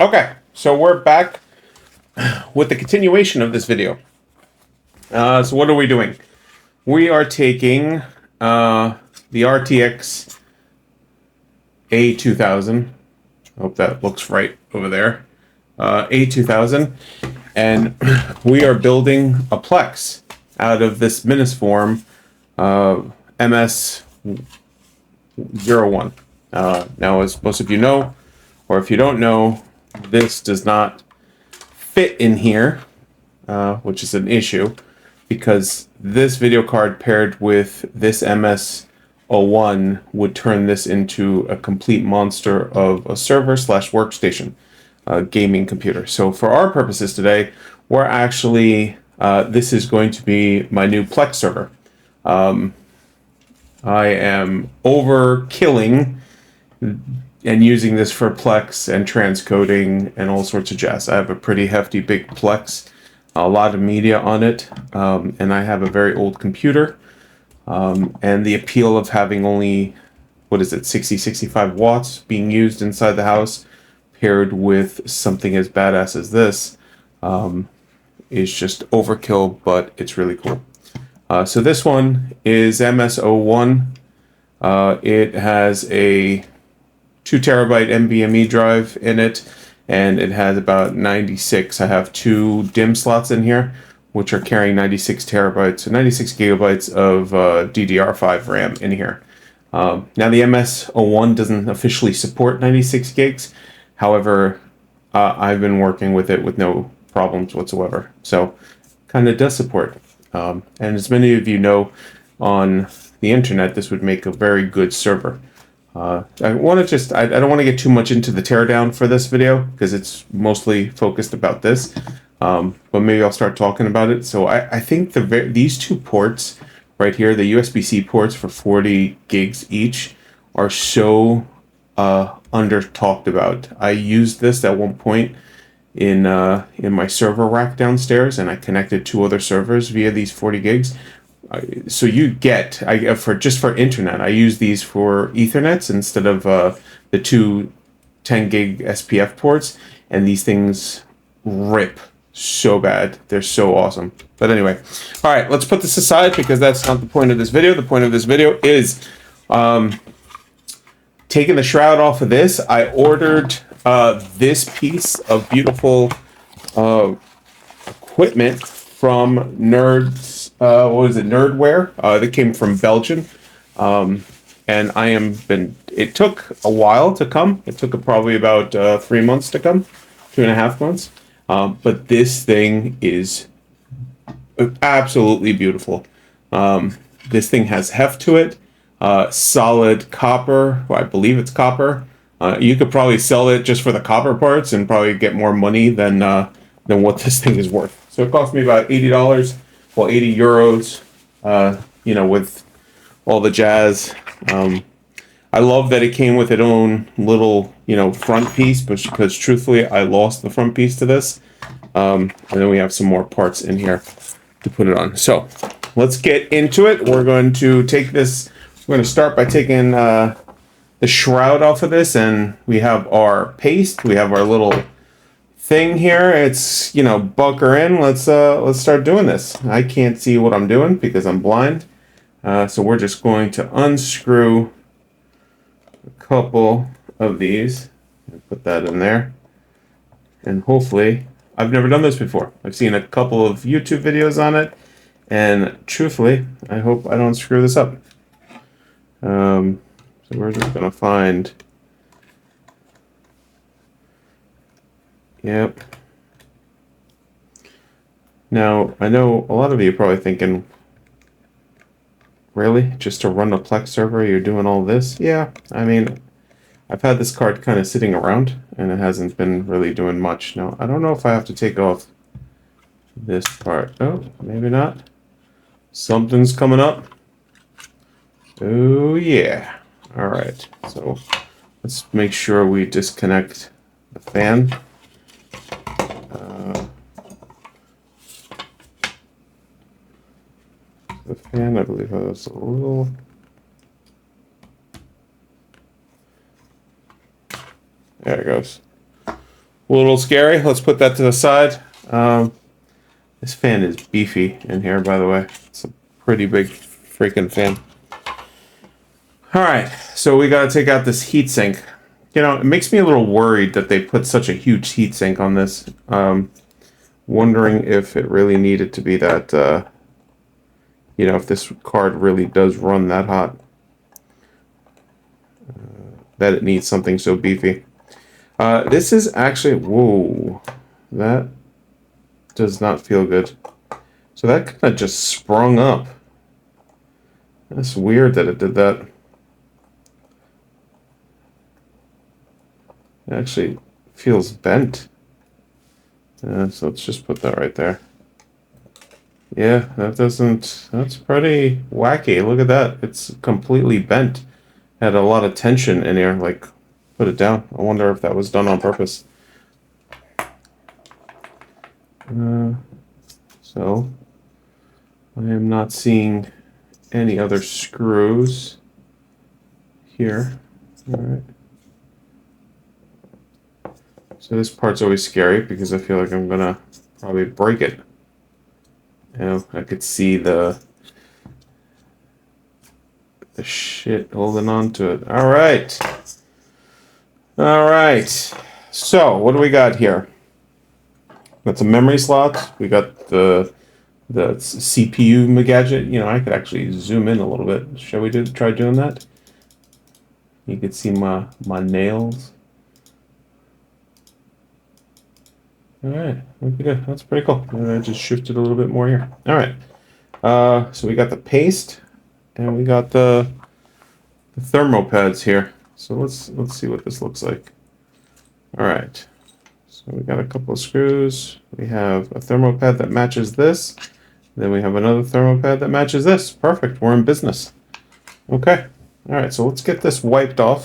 Okay, so we're back with the continuation of this video. So what are we doing? We are taking the RTX A2000. I hope that looks right over there. A2000. And we are building a Plex out of this Minisforum MS-01. Now, as most of you know, or if you don't know, this does not fit in here, which is an issue, because this video card paired with this MS-01 would turn this into a complete monster of a server slash workstation gaming computer. So for our purposes today, we're actually, this is going to be my new Plex server. I am overkilling and using this for Plex and transcoding and all sorts of jazz. I have a pretty hefty big Plex, a lot of media on it, and I have a very old computer. And the appeal of having only, 65 watts being used inside the house, paired with something as badass as this, is just overkill, but it's really cool. So this one is MS-01. It has a 2 terabyte NVMe drive in it, and it has about 96. I have 2 DIMM slots in here, which are carrying 96 terabytes, so 96 gigabytes of DDR5 RAM in here. Now the MS-01 doesn't officially support 96 gigs. However, I've been working with it with no problems whatsoever. So kind of does support. And as many of you know, on the internet, this would make a very good server. I want to just, I don't want to get too much into the teardown for this video because it's mostly focused about this, but maybe I'll start talking about it. So I think these 2 ports right here, the USB-C ports for 40 gigs each, are so under talked about. I used this at one point in my server rack downstairs, and I connected 2 other servers via these 40 gigs. So you get, for internet, I use these for Ethernets instead of the 2 10 gig SPF ports, and these things rip so bad. They're so awesome. But anyway, all right, let's put this aside because that's not the point of this video. The point of this video is taking the shroud off of this. I ordered this piece of beautiful equipment from Nerdware. That came from Belgium. And it took a while to come. It took probably about 3 months to come, 2.5 months. But this thing is absolutely beautiful. This thing has heft to it, solid copper. Well, I believe it's copper. You could probably sell it just for the copper parts and probably get more money than what this thing is worth. So it cost me about $80. Well, 80 euros, with all the jazz. I love that it came with its own little, front piece, because truthfully, I lost the front piece to this. And then we have some more parts in here to put it on. So let's get into it. We're going to start by taking the shroud off of this, and we have our paste. We have our little thing here. It's bunker in. Let's start doing this. I can't see what I'm doing because I'm blind, so we're just going to unscrew a couple of these and put that in there, and hopefully, I've never done this before. I've seen a couple of YouTube videos on it, and truthfully, I hope I don't screw this up. So we're just gonna find. Yep. Now, I know a lot of you are probably thinking, really? Just to run a Plex server, you're doing all this? Yeah, I mean, I've had this card kind of sitting around, and it hasn't been really doing much. Now, I don't know if I have to take off this part. Oh, maybe not. Something's coming up. Oh, yeah. All right, so let's make sure we disconnect the fan. The fan, I believe, has a little. There it goes. A little scary. Let's put that to the side. This fan is beefy in here, by the way. It's a pretty big freaking fan. All right, so we got to take out this heatsink. You know, it makes me a little worried that they put such a huge heatsink on this. Wondering if it really needed to be that, you know, if this card really does run that hot. That it needs something so beefy. This is actually, whoa, that does not feel good. So that kind of just sprung up. That's weird that it did that. It actually feels bent. So let's just put that right there. Yeah, that doesn't, that's pretty wacky. Look at that. It's completely bent. Had a lot of tension in here, like, put it down. I wonder if that was done on purpose. So, I am not seeing any other screws here. All right. So this part's always scary because I feel like I'm gonna probably break it. You know, I could see the shit holding on to it. All right. All right. So what do we got here? Got some memory slots. We got the CPU gadget. You know, I could actually zoom in a little bit. Shall we try doing that? You could see my nails. All right, that's pretty cool. I just shifted a little bit more here. All right, so we got the paste, and we got the thermal pads here. So let's see what this looks like. All right, so we got a couple of screws. We have a thermal pad that matches this. Then we have another thermal pad that matches this. Perfect. We're in business. Okay. All right, so let's get this wiped off.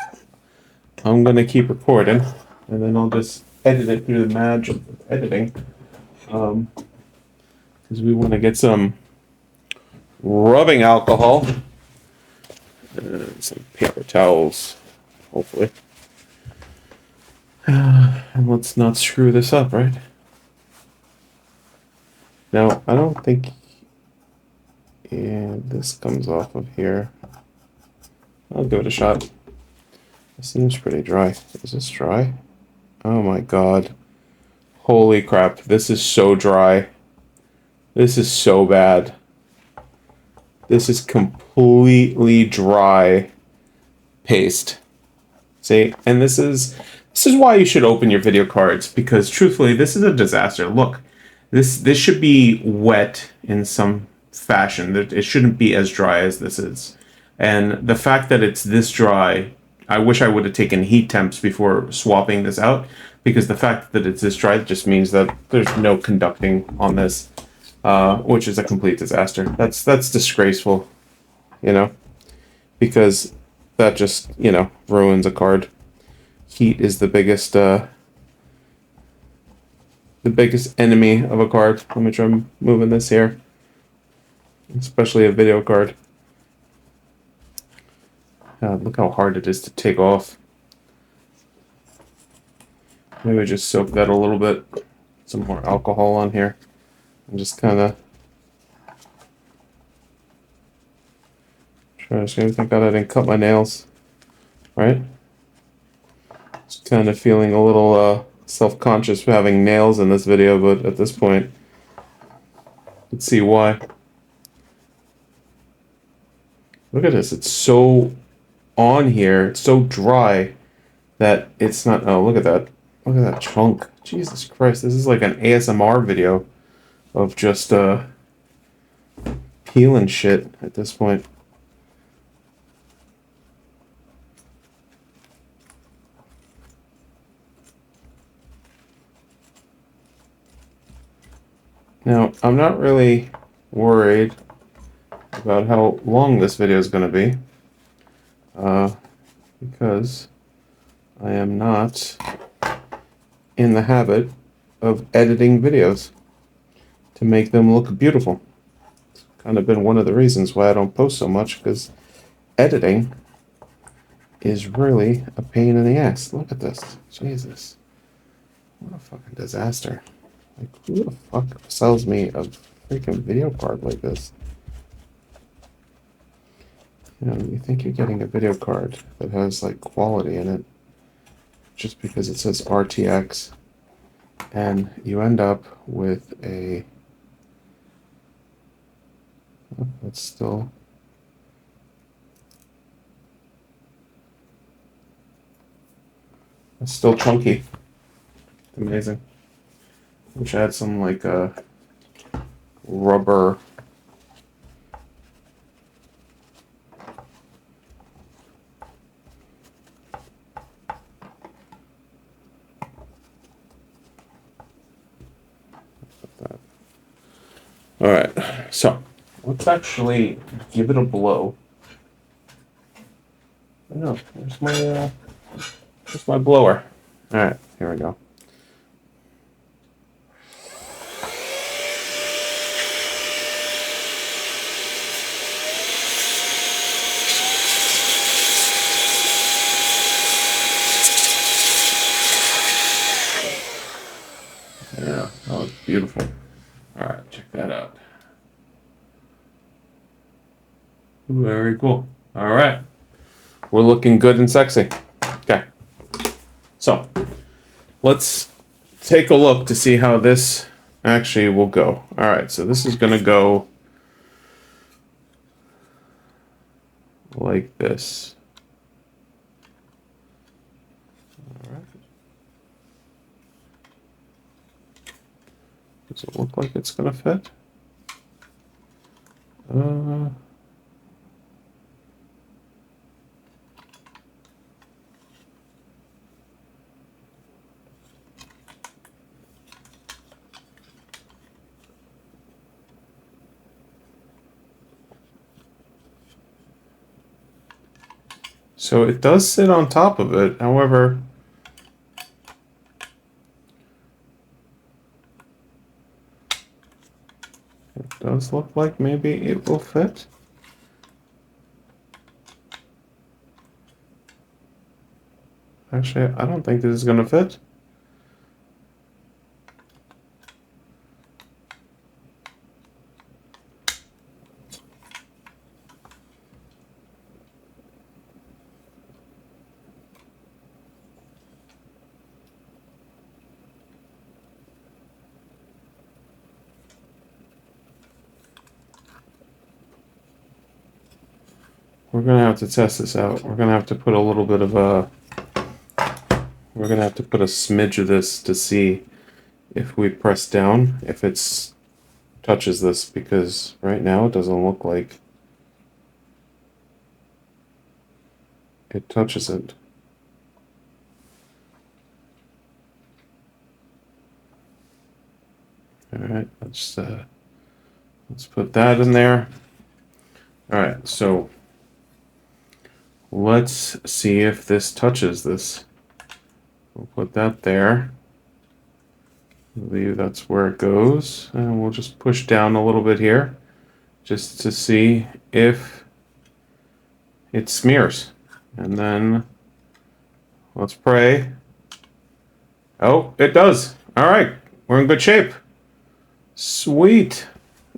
I'm gonna keep recording, and then I'll just edit it through the magic of editing, because we want to get some rubbing alcohol and some paper towels, hopefully. And let's not screw this up, right? Now, I don't think this comes off of here. I'll give it a shot. It seems pretty dry. Is this dry? Oh my god. Holy crap. This is so dry. This is so bad. This is completely dry paste. See? And this is why you should open your video cards, because truthfully, this is a disaster. Look, this should be wet in some fashion. It shouldn't be as dry as this is. And the fact that it's this dry, I wish I would have taken heat temps before swapping this out, because the fact that it's this dry just means that there's no conducting on this, which is a complete disaster. That's disgraceful, you know, because that just, you know, ruins a card. Heat is the biggest enemy of a card. Let me try moving this here, especially a video card. God, look how hard it is to take off. Maybe just soak that a little bit. Some more alcohol on here. And just kind of try to see. Thank God I didn't cut my nails. Right? Just kind of feeling a little self-conscious for having nails in this video, but at this point, let's see why. Look at this. It's so on here. It's so dry that it's not. Oh, look at that. Look at that chunk. Jesus Christ. This is like an ASMR video of just peeling shit at this point. Now, I'm not really worried about how long this video is going to be, because I am not in the habit of editing videos to make them look beautiful. It's kind of been one of the reasons why I don't post so much, because editing is really a pain in the ass. Look at this. Jesus. What a fucking disaster. Like, who the fuck sells me a freaking video card like this? You know, you think you're getting a video card that has like quality in it just because it says RTX, and you end up with a that's still chunky. Amazing. Wish I had some like rubber. All right, so let's actually give it a blow. No, where's my blower? All right, here we go. Yeah, that was beautiful. All right, check that out. Very cool. All right, we're looking good and sexy. Okay, so let's take a look to see how this actually will go. All right, so this is gonna go like this. All right. Does it look like it's gonna fit? So it does sit on top of it, however, it does look like maybe it will fit. Actually, I don't think this is going to fit. We're going to have to test this out. We're going to have to put a little bit of a... We're going to have to put a smidge of this to see if we press down, if it's touches this, because right now it doesn't look like it touches it. All right, let's put that in there. All right, so let's see if this touches this. We'll put that there. I believe that's where it goes, and we'll just push down a little bit here just to see if it smears. And then let's pray. Oh, it does. All right, we're in good shape. Sweet.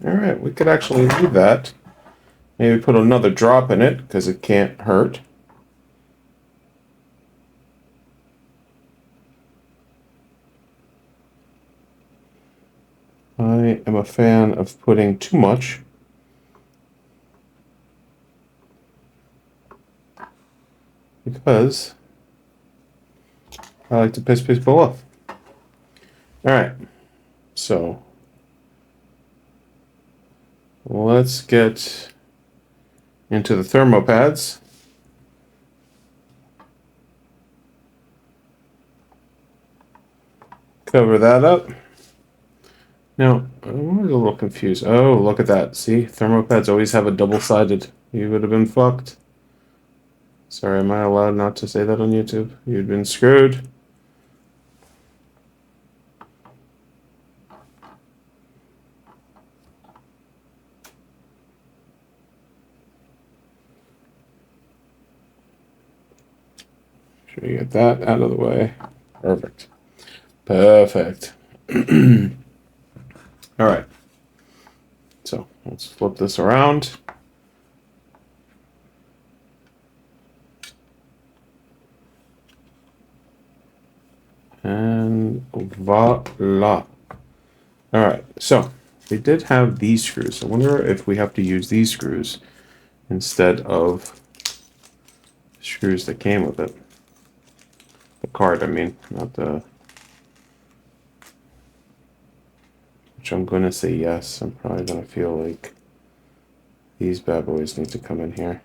All right, we could actually leave that. Maybe put another drop in it because it can't hurt. I am a fan of putting too much. Because I like to piss people off. All right, so let's get into the thermo pads. Cover that up. Now, I'm a little confused. Oh, look at that. See, thermo pads always have a double-sided. You would have been fucked. Sorry, am I allowed not to say that on YouTube? You'd been screwed. Should we get that out of the way? Perfect. Perfect. All right. So let's flip this around. And voila. All right. So they did have these screws. I wonder if we have to use these screws instead of the screws that came with it. The card, I mean, not the... Which I'm going to say yes. I'm probably going to feel like these bad boys need to come in here.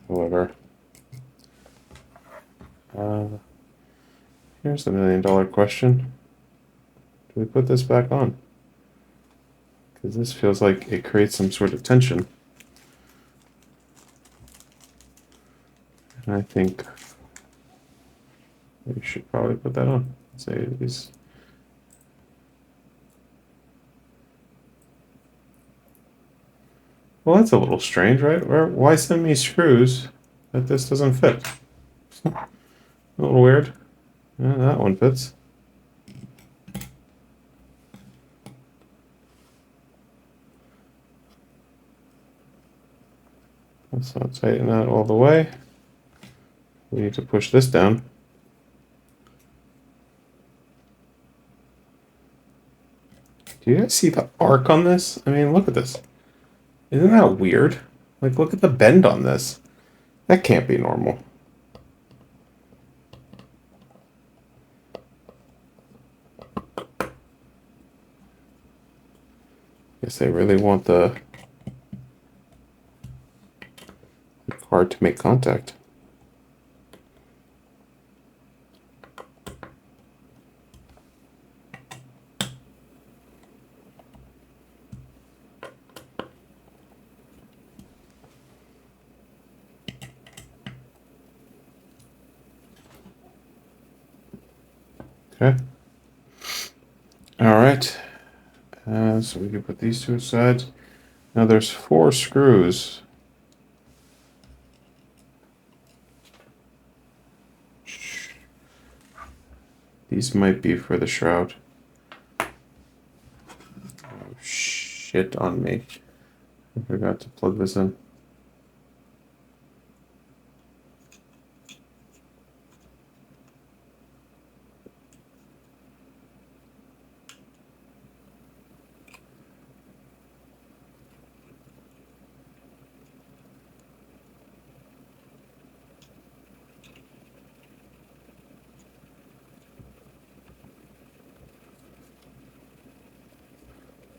However, here's the $1,000,000 question. Do we put this back on? Because this feels like it creates some sort of tension. And I think we should probably put that on. Say these. Well, that's a little strange, right? Why send me screws that this doesn't fit? A little weird. Yeah, that one fits. Let's not tighten that all the way. We need to push this down. Do you guys see the arc on this? I mean, look at this. Isn't that weird? Like, look at the bend on this. That can't be normal. Guess they really want the card to make contact. Okay. All right. So we can put these two aside. Now there's 4 screws. These might be for the shroud. Oh, shit on me. I forgot to plug this in.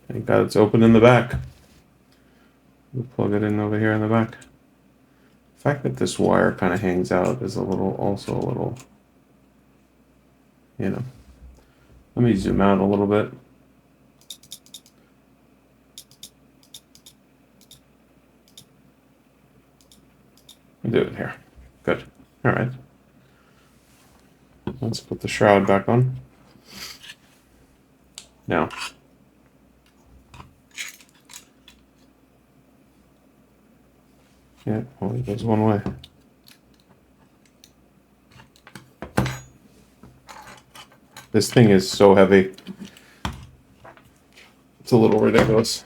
Thank God it's open in the back. We'll plug it in over here in the back. The fact that this wire kind of hangs out is also a little, you know. Let me zoom out a little bit. I'll do it here. Good. All right. Let's put the shroud back on. Now, yeah, only goes one way. This thing is so heavy. It's a little ridiculous.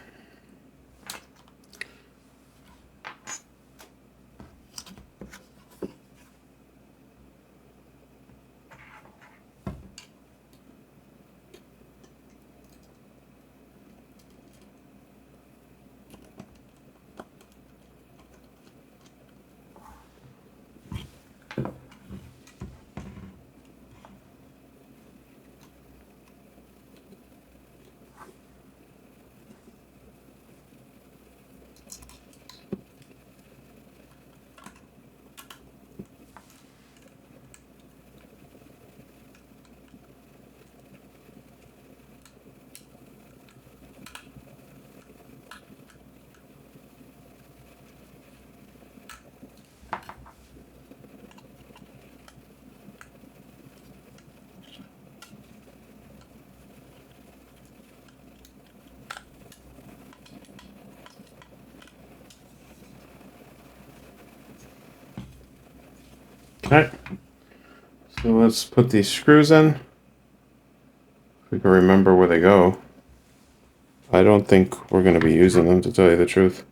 All right, so let's put these screws in. If we can remember where they go. I don't think we're going to be using them, to tell you the truth.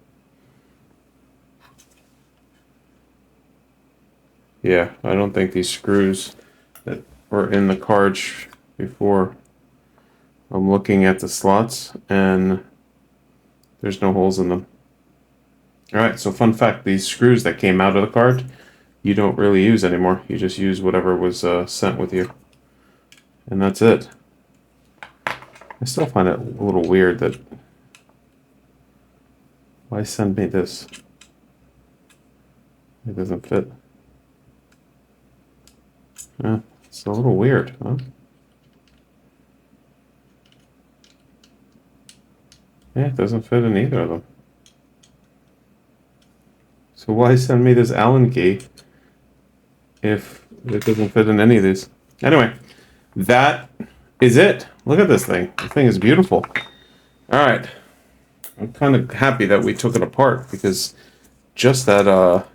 Yeah, I don't think these screws that were in the cartridge before. I'm looking at the slots and there's no holes in them. Alright, so fun fact, these screws that came out of the card, you don't really use anymore. You just use whatever was sent with you. And that's it. I still find it a little weird that... Why send me this? It doesn't fit. Yeah, it's a little weird, huh? Yeah, it doesn't fit in either of them. So why send me this Allen key if it doesn't fit in any of these? Anyway, that is it. Look at this thing. This thing is beautiful. All right. I'm kind of happy that we took it apart because just that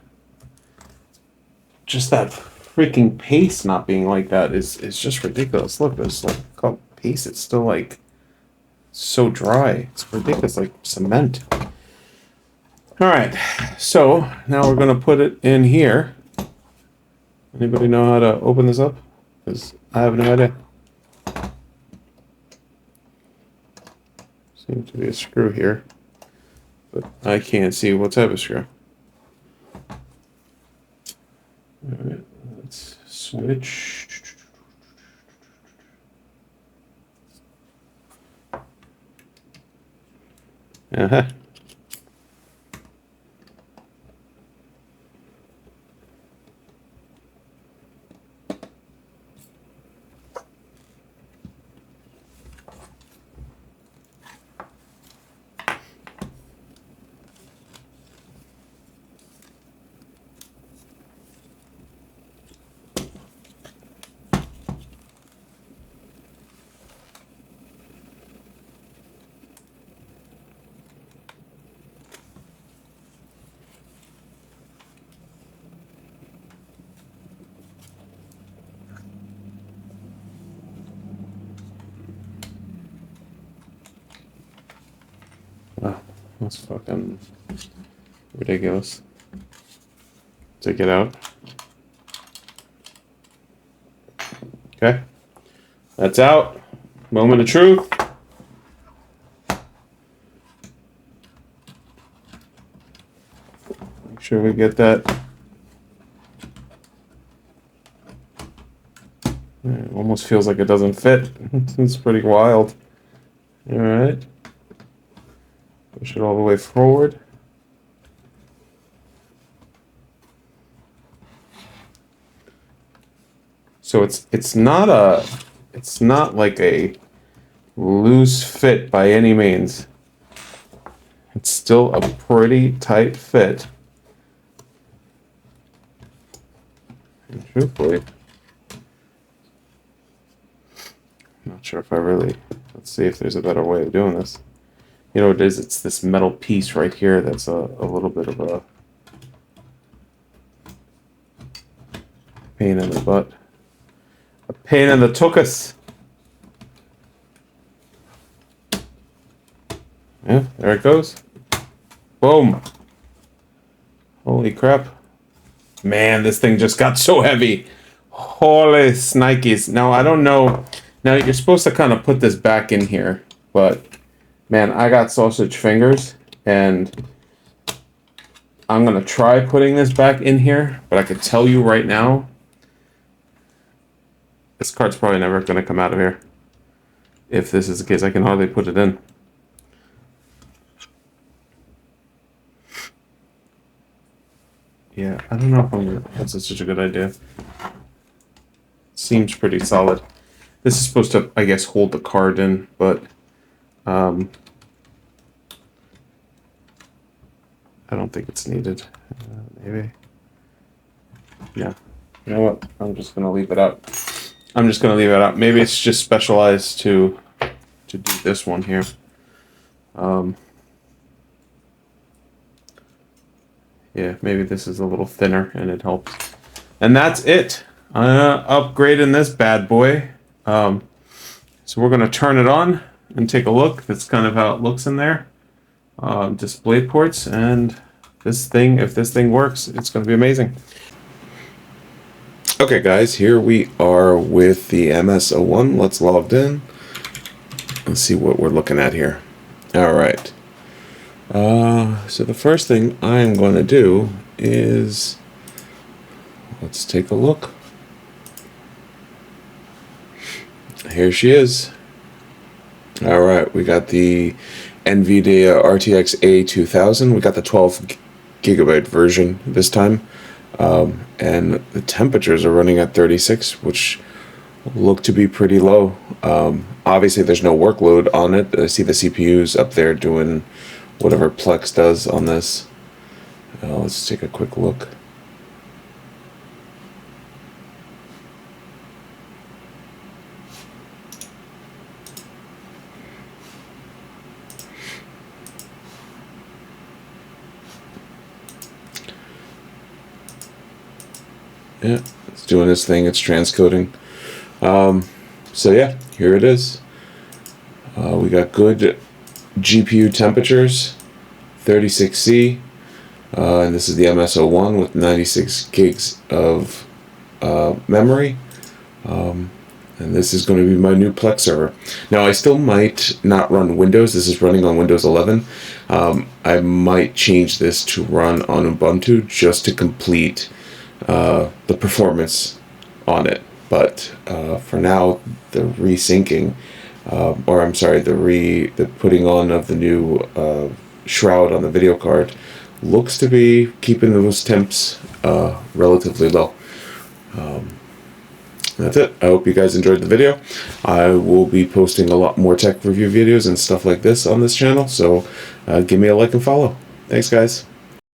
freaking paste not being like that is just ridiculous. Look, there's like paste. It's still like so dry. It's ridiculous, like cement. All right, so now we're gonna put it in here. Anybody know how to open this up? Because I have no idea. Seems to be a screw here, but I can't see what type of screw. All right, let's switch. Uh-huh. Wow, that's fucking ridiculous. Take it out. Okay. That's out. Moment of truth. Make sure we get that. It almost feels like it doesn't fit. It's pretty wild. All right. Push it all the way forward. So it's not like a loose fit by any means. It's still a pretty tight fit. And truthfully, I'm not sure if I really, let's see if there's a better way of doing this. You know what it is? It's this metal piece right here that's a little bit of a pain in the butt. A pain in the tuchus. Yeah, there it goes. Boom. Holy crap. Man, this thing just got so heavy. Holy snikes. Now, I don't know. Now, you're supposed to kind of put this back in here, but man, I got sausage fingers, and I'm going to try putting this back in here, but I can tell you right now, this card's probably never going to come out of here. If this is the case, I can hardly put it in. Yeah, I don't know if that's such a good idea. Seems pretty solid. This is supposed to, I guess, hold the card in, but I don't think it's needed. Maybe. Yeah. You know what? I'm just going to leave it out. Maybe it's just specialized to do this one here. Yeah, maybe this is a little thinner and it helps. And that's it. Upgrading this bad boy. So we're going to turn it on and take a look. That's kind of how it looks in there. Display ports, and this thing, if this thing works, it's going to be amazing. Okay guys, here we are with the MS-01. Let's log in. Let's see what we're looking at here. Alright. So the first thing I'm going to do is, let's take a look. Here she is. Alright, we got the NVIDIA RTX A2000. We got the 12GB version this time. And the temperatures are running at 36, which look to be pretty low. Obviously there's no workload on it. I see the CPU's up there doing whatever Plex does on this. Let's take a quick look. Yeah, it's doing its thing. It's transcoding. So yeah, here it is. We got good GPU temperatures, 36C, and this is the MS-01 with 96 gigs of memory. And this is going to be my new Plex server. Now I still might not run Windows. This is running on Windows 11. I might change this to run on Ubuntu just to complete the performance on it, but for now the resyncing, or I'm sorry, the putting on of the new Shroud on the video card looks to be keeping those temps relatively low. That's it. I hope you guys enjoyed the video. I will be posting a lot more tech review videos and stuff like this on this channel, so give me a like and follow. Thanks guys.